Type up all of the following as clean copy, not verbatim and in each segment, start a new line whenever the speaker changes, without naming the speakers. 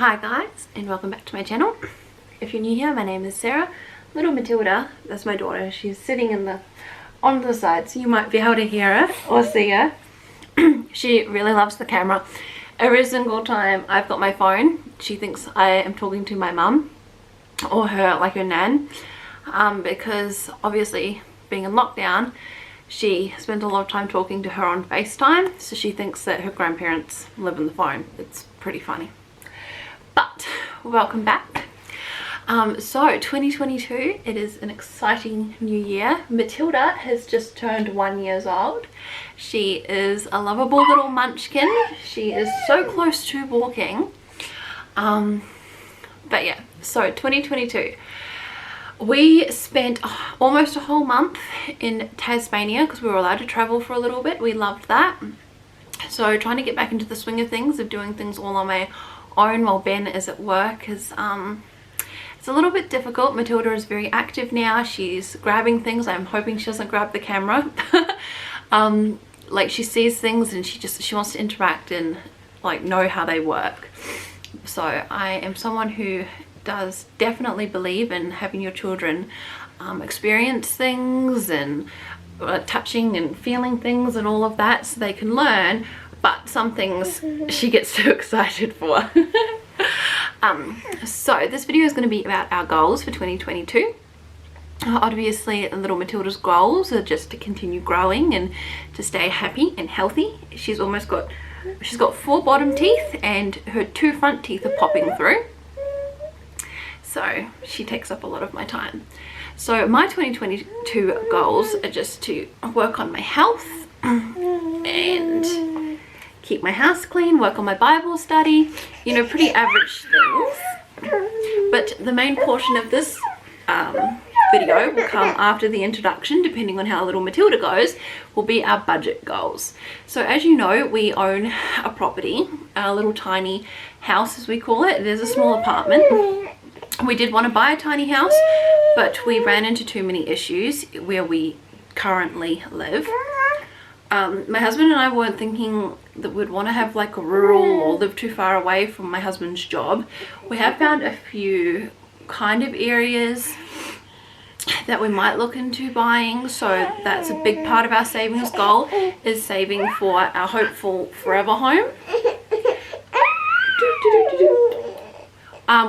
Hi guys, and welcome back to my channel. If you're new here, my name is Sarah. Little Matilda, that's my daughter, she's sitting on the side, so you might be able to hear her or see her. She really loves the camera. Every single time I've got my phone, she thinks I am talking to my mum or her nan, because obviously being in lockdown, she spends a lot of time talking to her on FaceTime, so she thinks that her grandparents live in the phone. It's pretty funny. But welcome back. So 2022, it is an exciting new year. Matilda has just turned 1 year old. She is a lovable little munchkin. She is so close to walking. But yeah, so 2022. We spent almost a whole month in Tasmania because we were allowed to travel for a little bit. We loved that. So trying to get back into the swing of things, of doing things all on my own while Ben is at work is it's a little bit difficult. Matilda is very active now. She's grabbing things. I'm hoping she doesn't grab the camera. Like she sees things and she wants to interact and like know how they work. So I am someone who does definitely believe in having your children experience things and touching and feeling things and all of that so they can learn, but some things she gets too excited for. So this video is going to be about our goals for 2022. Obviously little Matilda's goals are just to continue growing and to stay happy and healthy. She's got 4 bottom teeth and her 2 front teeth are popping through. So she takes up a lot of my time. So my 2022 goals are just to work on my health and keep my house clean, work on my Bible study, you know, pretty average things. But the main portion of this video will come after the introduction, depending on how little Matilda goes, will be our budget goals. So as you know, we own a property, a little tiny house as we call it. There's a small apartment. We did want to buy a tiny house, but we ran into too many issues where we currently live. My husband and I weren't thinking that we'd want to have like a rural or live too far away from my husband's job. We have found a few kind of areas that we might look into buying, so that's a big part of our savings goal, is saving for our hopeful forever home.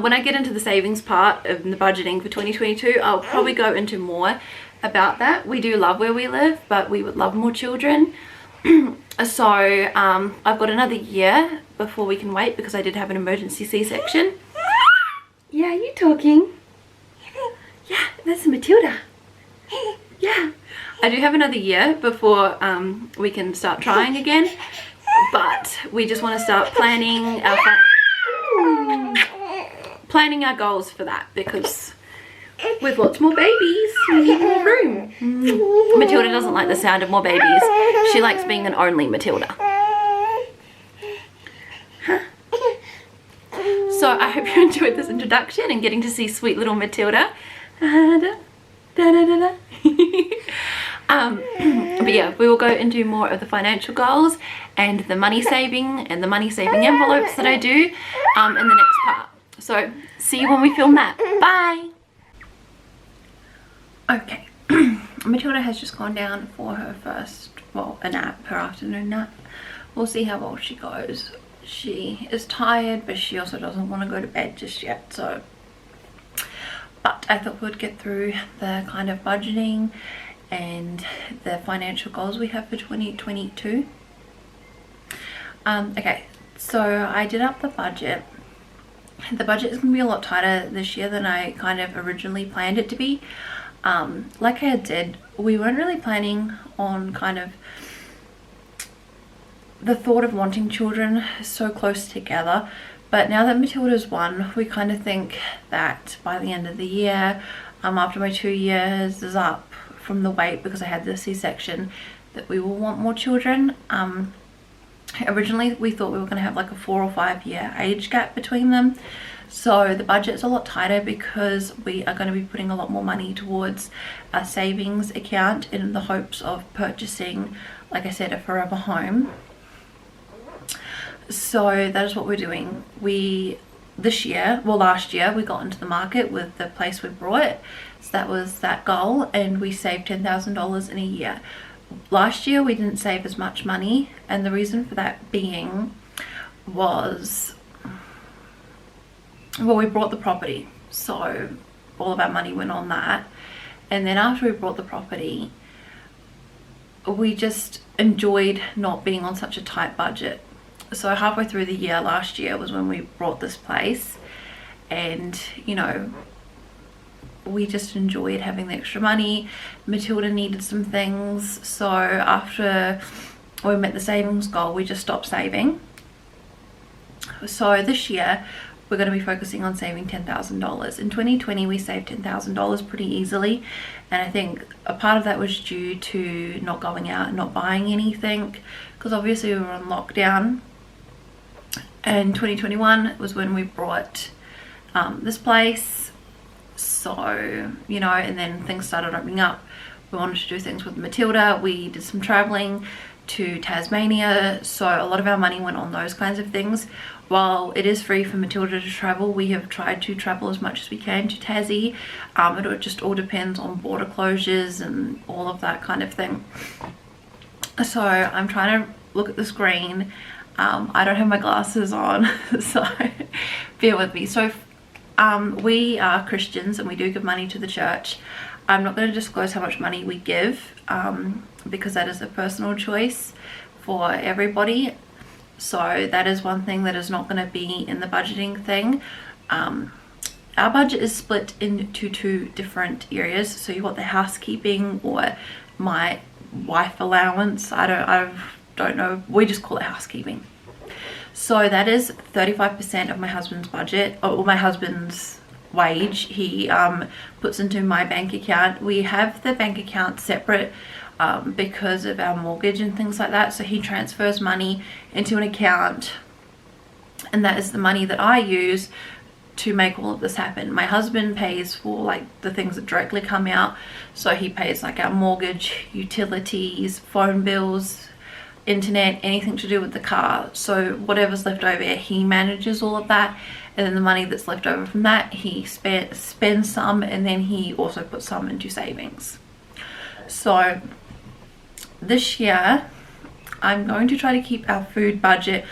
When I get into the savings part of the budgeting for 2022, I'll probably go into more about that. We do love where we live, but we would love more children. So I've got another year before we can wait because I did have an emergency C-section. Yeah, you talking? Yeah, that's Matilda. Yeah, I do have another year before we can start trying again, but we just want to start planning our goals for that, because with lots more babies we need more room. Matilda doesn't like the sound of more babies. She likes being an only Matilda. Huh? So I hope you enjoyed this introduction and getting to see sweet little Matilda. But yeah, we will go into more of the financial goals and the money saving and the money saving envelopes that I do in the next part. So see you when we film that. Bye. Okay. Matilda has just gone down for her first, well, a nap, her afternoon nap. We'll see how well she goes. She is tired, but she also doesn't want to go to bed just yet, so. But I thought we'd get through the kind of budgeting and the financial goals we have for 2022. Okay, so I did up the budget. The budget is going to be a lot tighter this year than I kind of originally planned it to be. Like I had said, we weren't really planning on kind of the thought of wanting children so close together. But now that Matilda's 1, we kind of think that by the end of the year, after my 2 years is up from the wait because I had the C-section, that we will want more children. Originally we thought we were going to have like a 4 or 5 year age gap between them. So the budget's a lot tighter because we are going to be putting a lot more money towards a savings account in the hopes of purchasing, like I said, a forever home. So that is what we're doing. We this year, well last year, we got into the market with the place we bought. So that was that goal, and we saved $10,000 in a year. Last year we didn't save as much money, and the reason for that being was, well, we bought the property, so all of our money went on that. And then after we bought the property, we just enjoyed not being on such a tight budget. So halfway through the year last year was when we bought this place, and you know, we just enjoyed having the extra money. Matilda needed some things, so after we met the savings goal, we just stopped saving. So this year we're going to be focusing on saving $10,000. In 2020 we saved $10,000 pretty easily, and I think a part of that was due to not going out and not buying anything, because obviously we were on lockdown. And 2021 was when we bought this place, so you know, and then things started opening up. We wanted to do things with Matilda. We did some traveling to Tasmania, so a lot of our money went on those kinds of things. While it is free for Matilda to travel, we have tried to travel as much as we can to Tassie. It just all depends on border closures and all of that kind of thing. So I'm trying to look at the screen. I don't have my glasses on, so bear with me. So we are Christians and we do give money to the church. I'm not going to disclose how much money we give, because that is a personal choice for everybody. So that is one thing that is not going to be in the budgeting thing. Our budget is split into two different areas. So you've got the housekeeping, or my wife allowance. I don't know, we just call it housekeeping. So that is 35% of my husband's budget, or my husband's wage. He puts into my bank account. We have the bank account separate because of our mortgage and things like that. So he transfers money into an account, and that is the money that I use to make all of this happen. My husband pays for like the things that directly come out, so he pays like our mortgage, utilities, phone bills, internet, anything to do with the car. So whatever's left over, he manages all of that, and then the money that's left over from that, he spends some, and then he also puts some into savings. So this year I'm going to try to keep our food budget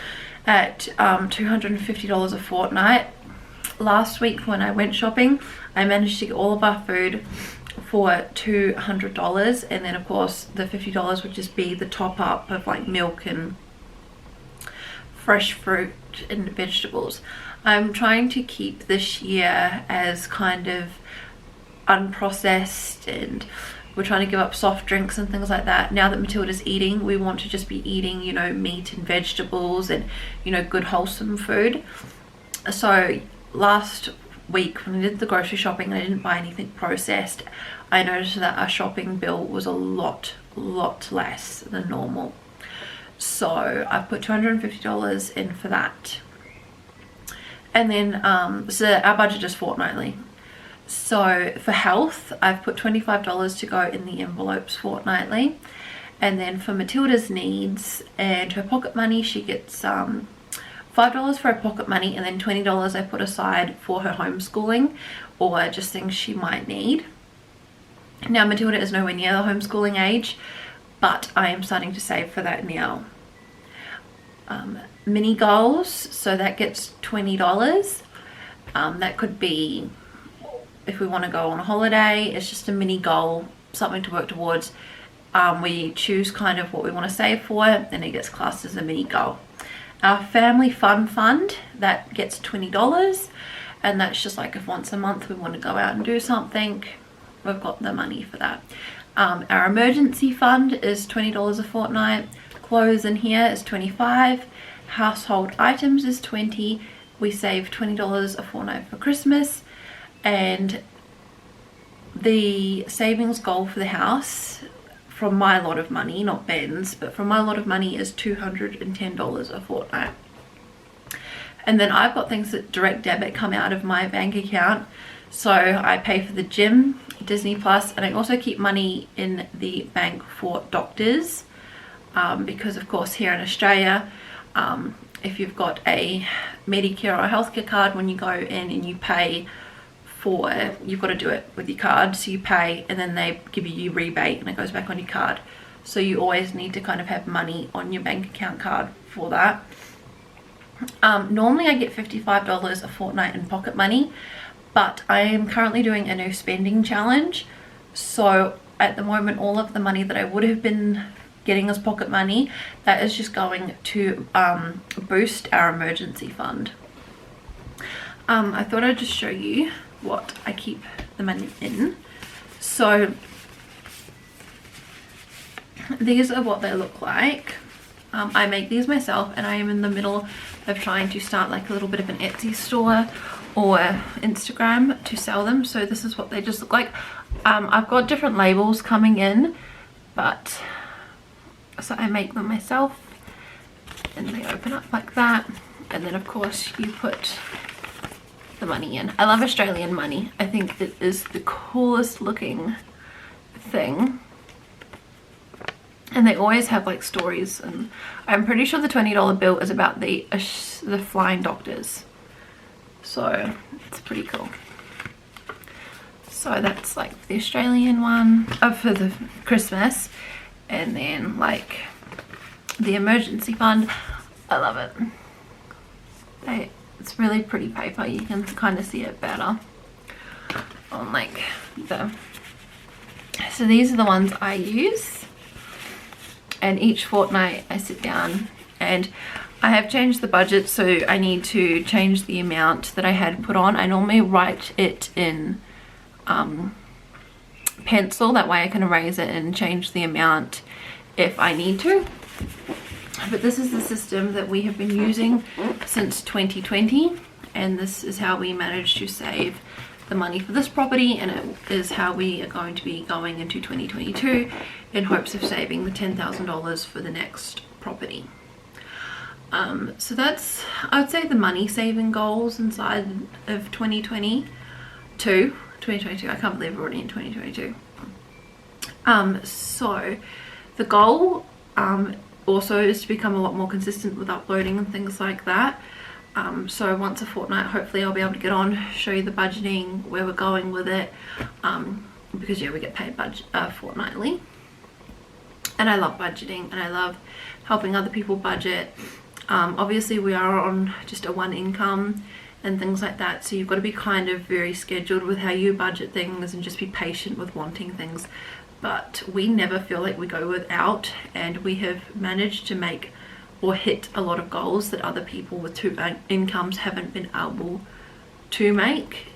at $250 a fortnight. Last week when I went shopping, I managed to get all of our food for $200, and then of course the $50 would just be the top up of like milk and fresh fruit and vegetables. I'm trying to keep this year as kind of unprocessed, and we're trying to give up soft drinks and things like that. Now that Matilda's eating, we want to just be eating, you know, meat and vegetables and, you know, good wholesome food. So last week when I did the grocery shopping and I didn't buy anything processed, I noticed that our shopping bill was a lot less than normal. So I put $250 in for that. And then so our budget is fortnightly. So for health, I've put $25 to go in the envelopes fortnightly. And then for Matilda's needs and her pocket money, she gets $5 for her pocket money, and then $20 I put aside for her homeschooling or just things she might need. Now Matilda is nowhere near the homeschooling age, but I am starting to save for that now. Mini goals, so that gets $20. That could be if we want to go on a holiday. It's just a mini goal, something to work towards. We choose kind of what we want to save for, and it gets classed as a mini goal. Our family fun fund, that gets $20, and that's just like if once a month we want to go out and do something, we've got the money for that. Our emergency fund is $20 a fortnight. Clothes in here is $25. Household items is $20. We save $20 a fortnight for Christmas. And the savings goal for the house from my lot of money, not Ben's, but from my lot of money is $210 a fortnight. And then I've got things that direct debit come out of my bank account. So I pay for the gym, Disney Plus, and I also keep money in the bank for doctors, because of course here in Australia, if you've got a Medicare or a healthcare card, when you go in and you pay for, you've got to do it with your card, so you pay and then they give you your rebate and it goes back on your card. So you always need to kind of have money on your bank account card for that. Normally I get $55 a fortnight in pocket money, but I am currently doing a no spending challenge. So at the moment, all of the money that I would have been getting as pocket money, that is just going to boost our emergency fund. I thought I'd just show you what I keep the money in. So these are what they look like. I make these myself, and I am in the middle of trying to start like a little bit of an Etsy store or Instagram to sell them. So this is what they just look like. I've got different labels coming in, but so I make them myself, and they open up like that, and then of course you put the money in. I love Australian money. I think it is the coolest looking thing. And they always have like stories, and I'm pretty sure the $20 bill is about the flying doctors, so it's pretty cool. So that's like the Australian one for the Christmas, and then like the emergency fund. I love it. It's really pretty paper. You can kind of see it better on like the, so these are the ones I use. And each fortnight I sit down, and I have changed the budget, so I need to change the amount that I had put on. I normally write it in pencil, that way I can erase it and change the amount if I need to. But this is the system that we have been using since 2020, and this is how we managed to save the money for this property, and it is how we are going to be going into 2022 in hopes of saving the $10,000 for the next property. So that's, I would say, the money saving goals inside of 2022. I can't believe we're already in 2022. So the goal also is to become a lot more consistent with uploading and things like that. So once a fortnight, hopefully I'll be able to get on, show you the budgeting, where we're going with it, because yeah, we get paid fortnightly, and I love budgeting, and I love helping other people budget. Obviously we are on just a one income and things like that, so you've got to be kind of very scheduled with how you budget things and just be patient with wanting things. But we never feel like we go without, and we have managed to make or hit a lot of goals that other people with two incomes haven't been able to make.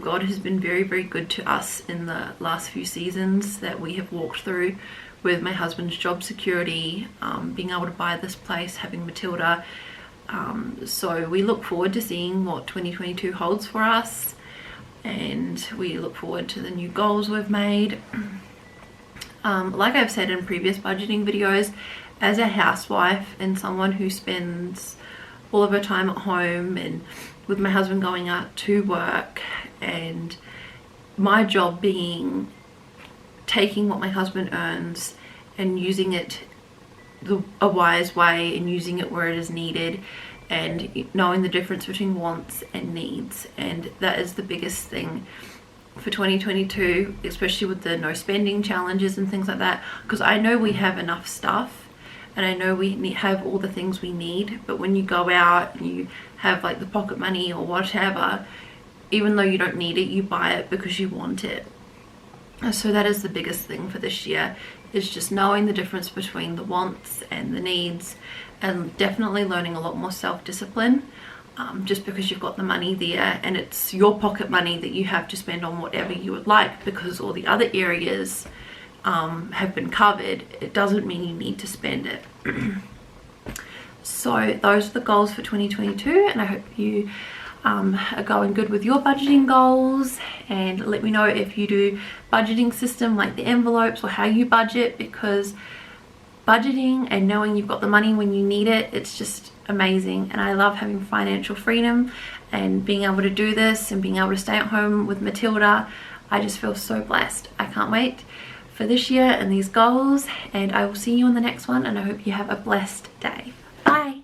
God has been very, very good to us in the last few seasons that we have walked through, with my husband's job security, being able to buy this place, having Matilda. So we look forward to seeing what 2022 holds for us, and we look forward to the new goals we've made. Like I've said in previous budgeting videos, as a housewife and someone who spends all of her time at home, and with my husband going out to work, and my job being taking what my husband earns and using it a wise way, and using it where it is needed, and knowing the difference between wants and needs. And that is the biggest thing for 2022, especially with the no spending challenges and things like that, because I know we have enough stuff, and I know we have all the things we need, but when you go out and you have like the pocket money or whatever, even though you don't need it, you buy it because you want it. So that is the biggest thing for this year, is just knowing the difference between the wants and the needs, and definitely learning a lot more self-discipline. Just because you've got the money there and it's your pocket money that you have to spend on whatever you would like, because all the other areas have been covered, it doesn't mean you need to spend it. So those are the goals for 2022, and I hope you are going good with your budgeting goals. And let me know if you do budgeting system like the envelopes, or how you budget, because budgeting and knowing you've got the money when you need it, it's just amazing. And I love having financial freedom and being able to do this and being able to stay at home with Matilda. I just feel so blessed. I can't wait for this year and these goals, and I will see you on the next one, and I hope you have a blessed day. Bye.